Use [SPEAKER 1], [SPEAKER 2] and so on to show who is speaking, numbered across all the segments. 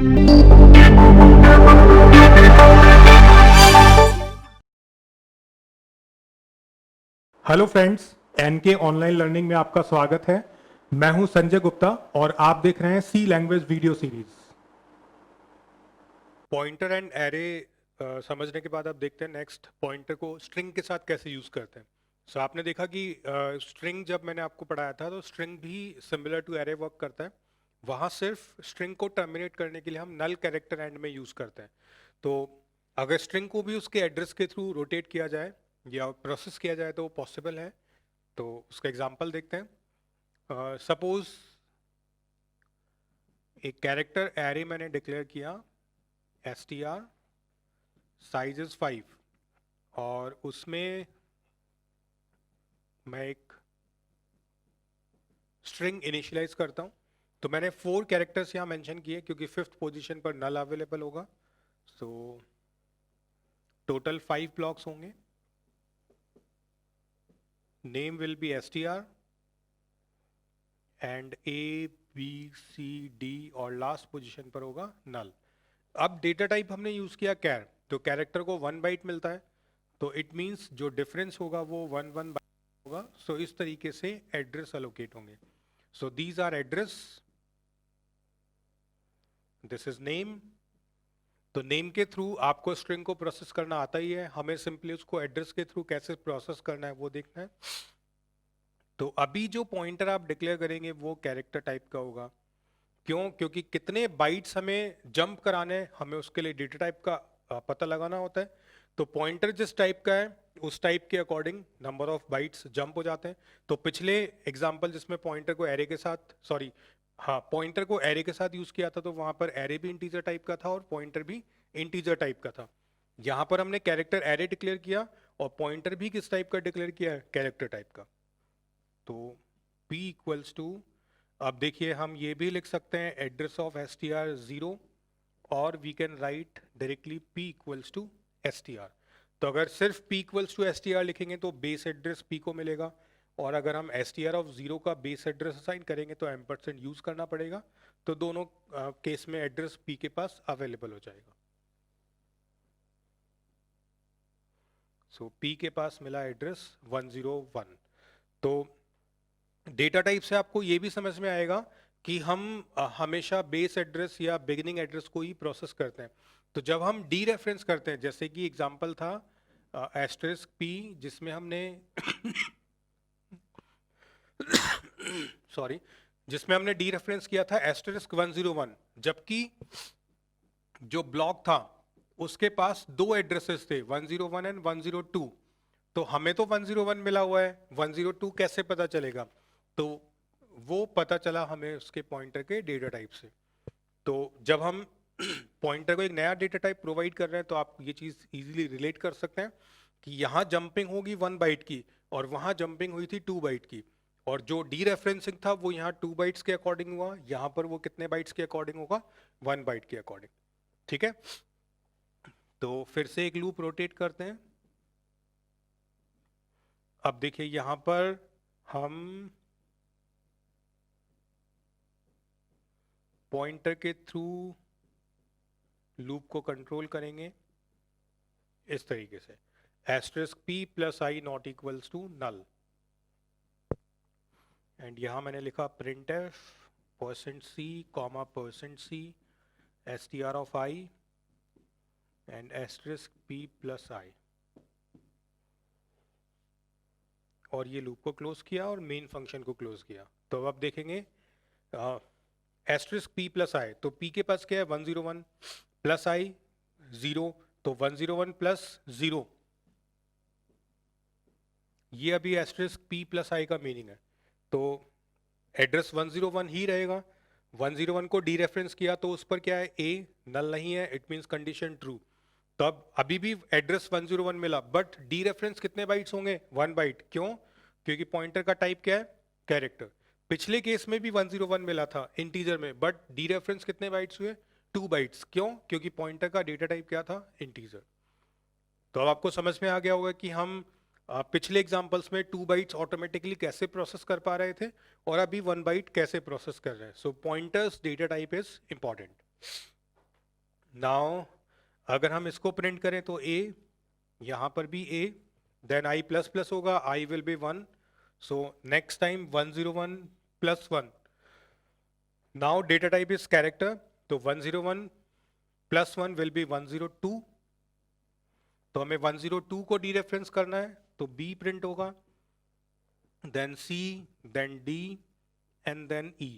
[SPEAKER 1] Hello friends, NK online learning में आपका स्वागत है। मैं हूं संजय गुप्ता और आप देख रहे हैं C language video series. Pointer and array समझने के बाद आप देखते हैं नेक्स्ट पॉइंटर को स्ट्रिंग के साथ कैसे यूज करते हैं। सो आपने देखा कि स्ट्रिंग जब मैंने आपको पढ़ाया था तो स्ट्रिंग भी सिमिलर टू एरे वर्क करता है। वहां सिर्फ स्ट्रिंग को टर्मिनेट करने के लिए हम नल कैरेक्टर एंड में यूज करते हैं। तो अगर स्ट्रिंग को भी उसके एड्रेस के थ्रू रोटेट किया जाए या प्रोसेस किया जाए तो वो पॉसिबल है। तो उसका एग्जांपल देखते हैं। सपोज एक कैरेक्टर एरे मैंने डिक्लेयर किया str साइज इज 5 और उसमें मैं एक स्ट्रिंग इनिशियलाइज करता हूं। तो मैंने 4 कैरेक्टर्स यहां मेंशन किए क्योंकि 5th पोजीशन पर नल अवेलेबल होगा। सो टोटल 5 ब्लॉक्स होंगे। Name will be str and a b c d और लास्ट पोजीशन पर होगा नल। अब डेटा टाइप हमने यूज किया कैर, तो कैरेक्टर को 1 बाइट मिलता है, तो इट मींस जो डिफरेंस होगा वो 1 बाइट होगा। सो इस तरीके से एड्रेस अलोकेट होंगे। So these are address, this is name. तो नेम के थ्रू आपको स्ट्रिंग को प्रोसेस करना आता ही है, हमें सिंपली उसको एड्रेस के थ्रू कैसे प्रोसेस करना है वो देखना है। तो अभी जो पॉइंटर आप डिक्लेयर करेंगे वो कैरेक्टर टाइप का होगा। क्यों? क्योंकि कितने बाइट्स हमें जंप कराने हैं, हमें उसके लिए डेटा टाइप का पता लगाना होता है। तो पॉइंटर जिस टाइप का है उस टाइप के according number of bytes jump हो जाते हैं। तो पिछले एग्जांपल जिसमें पॉइंटर को एरे के साथ पॉइंटर को एरे के साथ यूज किया था, तो वहां पर एरे भी इंटीजर टाइप का था और पॉइंटर भी इंटीजर टाइप का था। यहां पर हमने कैरेक्टर एरे डिक्लेयर किया और पॉइंटर भी किस टाइप का डिक्लेयर किया है? कैरेक्टर टाइप का। तो p इक्वल्स टू, अब देखिए हम ये भी लिख सकते हैं एड्रेस ऑफ str 0 और we can write directly p equals to str। तो अगर सिर्फ p इक्वल्स टू str लिखेंगे तो बेस एड्रेस p को मिलेगा, और अगर हम str ऑफ 0 का बेस एड्रेस असाइन करेंगे तो एम्परसेंड यूज करना पड़ेगा। तो दोनों केस में एड्रेस p के पास अवेलेबल हो जाएगा। सो p के पास मिला एड्रेस 101। तो डेटा टाइप से आपको ये भी समझ में आएगा कि हम हमेशा बेस एड्रेस या बिगिनिंग एड्रेस को ही प्रोसेस करते हैं। तो जब हम डी रेफरेंस करते हैं, जैसे कि एग्जांपल था एस्टेरिस्क p जिसमें हमने सॉरी जिसमें हमने डी रेफरेंस किया था एस्टेरिस्क 101, जबकि जो ब्लॉक था उसके पास 2 एड्रेसेस थे 101 एंड 102। तो हमें तो 101 मिला हुआ है, 102 कैसे पता चलेगा? तो वो पता चला हमें उसके पॉइंटर के डेटा टाइप से। तो जब हम पॉइंटर को एक नया डेटा टाइप प्रोवाइड कर रहे हैं तो आप ये चीज इजीली रिलेट कर सकते हैं कि यहाँ जंपिंग होगी 1 बाइट की और वहां जंपिंग हुई थी 2 बाइट की, और जो डी रेफरेंसिंग था वो यहाँ 2 बाइट्स के अकॉर्डिंग हुआ, यहाँ पर वो कितने बाइट्स के अकॉर्डिंग होगा? 1 बाइट के अकॉर्डिंग। ठीक है, तो फिर से एक लूप रोटेट करते हैं। अब देखिए यहां पर हम पॉइंटर के थ्रू लूप को कंट्रोल करेंगे इस तरीके से, asterisk p plus I not equals to null. And यहां मैंने लिखा printf %c comma %c str of i and asterisk p plus i, और ये लूप को क्लोज किया और मेन फंक्शन को क्लोज किया। तो अब देखेंगे एस्टेरिस्क p प्लस आई, तो p के पास क्या है? 101 प्लस i 0, तो 101 प्लस 0, ये अभी एस्टेरिस्क p प्लस i का मीनिंग है। तो एड्रेस 101 ही रहेगा। 101 को डी रेफरेंस किया तो उस पर क्या है? a नल नहीं है, इट मींस कंडीशन ट्रू। तो अब अभी भी एड्रेस 101 मिला, बट डी रेफरेंस कितने बाइट्स होंगे? 1 बाइट। क्यों? क्योंकि पॉइंटर का टाइप क्या है? कैरेक्टर। पिछले केस में भी 101 मिला था इंटीजर में, बट डी रेफरेंस कितने बाइट्स हुए? 2 बाइट्स। क्यों? क्योंकि पॉइंटर का डेटा टाइप क्या था? इंटीजर। तो अब आपको समझ में आ गया होगा कि हम पिछले एग्जांपल्स में 2 बाइट्स ऑटोमेटिकली कैसे प्रोसेस कर पा रहे थे और अभी 1 बाइट कैसे प्रोसेस कर रहे हैं। So pointers data type is important. Now अगर हम इसको प्रिंट करें तो a, यहां पर भी a, then i plus plus होगा, i will be 1, so next time 101 plus 1. Now data type is character, तो 101 प्लस 1 विल बी 102, तो हमें 102 को डीरेफरेंस करना है, तो b प्रिंट होगा, then c, then d and then e.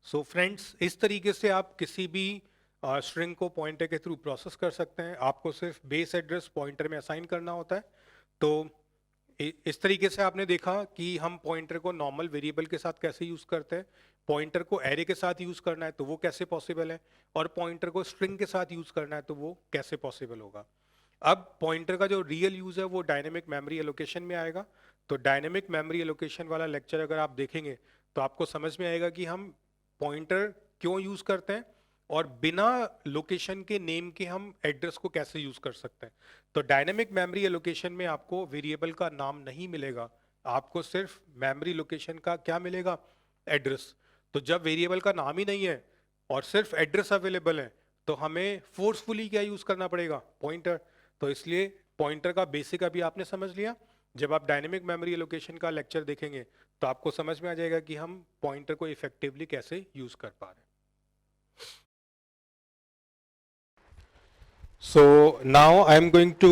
[SPEAKER 1] So friends, इस तरीके से आप किसी भी स्ट्रिंग को पॉइंटर के थ्रू प्रोसेस कर सकते हैं. आपको सिर्फ बेस एड्रेस पॉइंटर में असाइन करना होता है. तो इस तरीके से आपने देखा कि हम पॉइंटर को नॉर्मल वेरिएबल के साथ कैसे यूज करते हैं, पॉइंटर को एरे के साथ यूज करना है तो वो कैसे पॉसिबल है, और पॉइंटर को स्ट्रिंग के साथ यूज करना है तो वो कैसे पॉसिबल होगा. अब पॉइंटर का जो रियल यूज है वो डायनेमिक मेमोरी एलोकेशन में आएगा. तो डायनेमिक मेमोरी एलोकेशन वाला लेक्चर अगर आप देखेंगे तो आपको समझ में आएगा कि हम पॉइंटर क्यों यूज करते हैं और बिना लोकेशन के नेम के हम एड्रेस को कैसे यूज कर सकते हैं. तो डायनेमिक मेमोरी एलोकेशन में आपको वेरिएबल का नाम नहीं मिलेगा, आपको सिर्फ मेमोरी लोकेशन का क्या मिलेगा, एड्रेस. तो जब वेरिएबल का नाम ही नहीं है और सिर्फ एड्रेस अवेलेबल है तो हमें फोर्सफुली क्या यूज करना पड़ेगा, पॉइंटर. तो इसलिए पॉइंटर का बेसिक अभी आपने समझ लिया. जब आप डायनेमिक मेमोरी एलोकेशन का लेक्चर देखेंगे तो आपको समझ में आ जाएगा कि हम पॉइंटर को इफेक्टिवली कैसे यूज कर पा रहे हैं. So now I am going to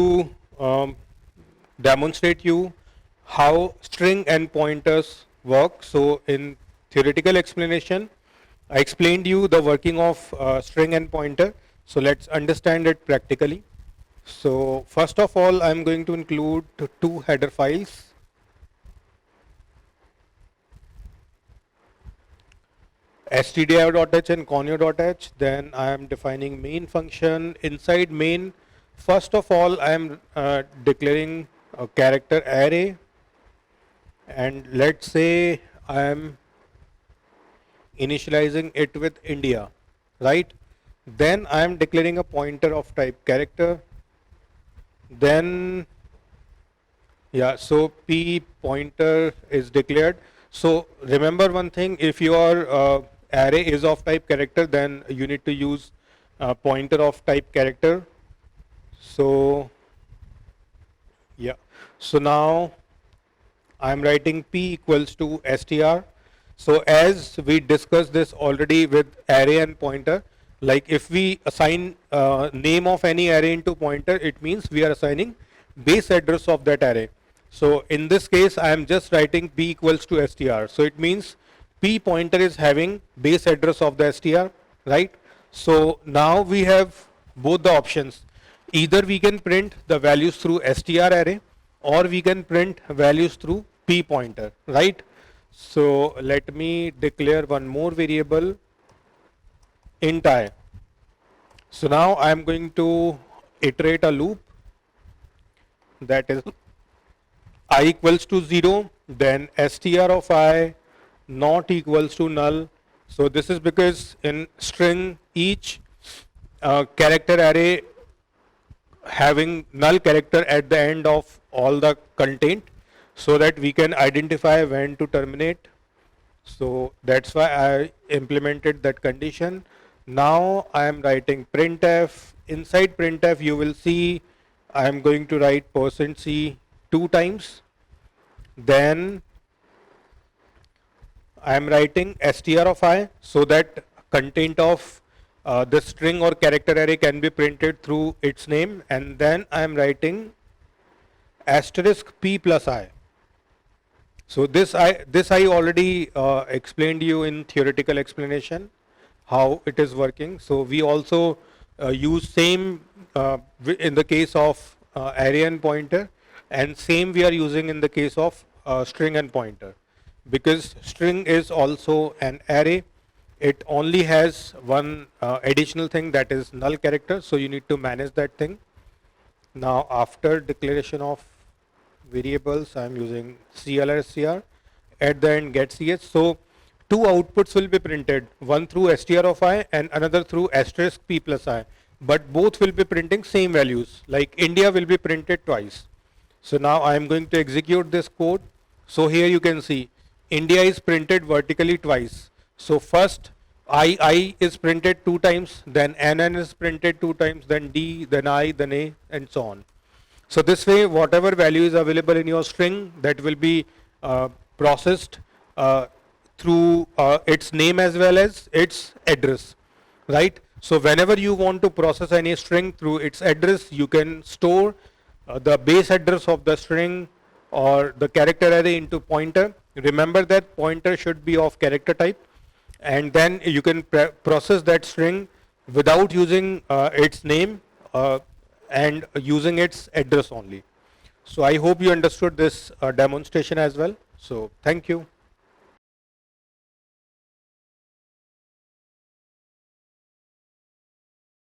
[SPEAKER 1] demonstrate you how string and pointers work. So in theoretical explanation, I explained you the working of string and pointer. So let's understand it practically. So first of all, I am going to include two header files. stdio.h and conio.h. Then I am defining main function. Inside main, first of all, I am declaring a character array, and let's say I am initializing it with India, right? Then I am declaring a pointer of type character. Then yeah, so p pointer is declared. So remember one thing, if your array is of type character, then you need to use pointer of type character. So yeah, so now I'm writing p equals to str. So as we discussed this already with array and pointer, like if we assign name of any array into pointer, it means we are assigning base address of that array. So in this case, I am just writing p equals to str. So it means p pointer is having base address of the str, right? So now we have both the options. Either we can print the values through str array, or we can print values through p pointer, right? So let me declare one more variable, int I. So now I am going to iterate a loop, that is I equals to 0, then str of I not equals to null. So this is because in string each character array having null character at the end of all the content, so that we can identify when to terminate. So that's why I implemented that condition. Now I am writing printf. Inside printf you will see I am going to write %c 2 times. Then I am writing str of I, so that content of the string or character array can be printed through its name. And then I am writing asterisk p plus I. So this I already explained you in theoretical explanation how it is working. So we also use same in the case of array and pointer, and same we are using in the case of string and pointer, because string is also an array. It only has one additional thing, that is null character, so you need to manage that thing. Now after declaration of variables, I am using clrscr, at the end get ch. So two outputs will be printed, one through str of I and another through asterisk p plus I, but both will be printing same values, like India will be printed twice. So now I am going to execute this code. So here you can see India is printed vertically twice. So first I is printed 2 times, then NN is printed 2 times, then D, then I, then A, and so on. So this way, whatever value is available in your string, that will be processed through its name as well as its address, right? So whenever you want to process any string through its address, you can store the base address of the string or the character array into pointer. Remember that pointer should be of character type, and then you can process that string without using its name and using its address only. So I hope you understood this demonstration as well. So thank you.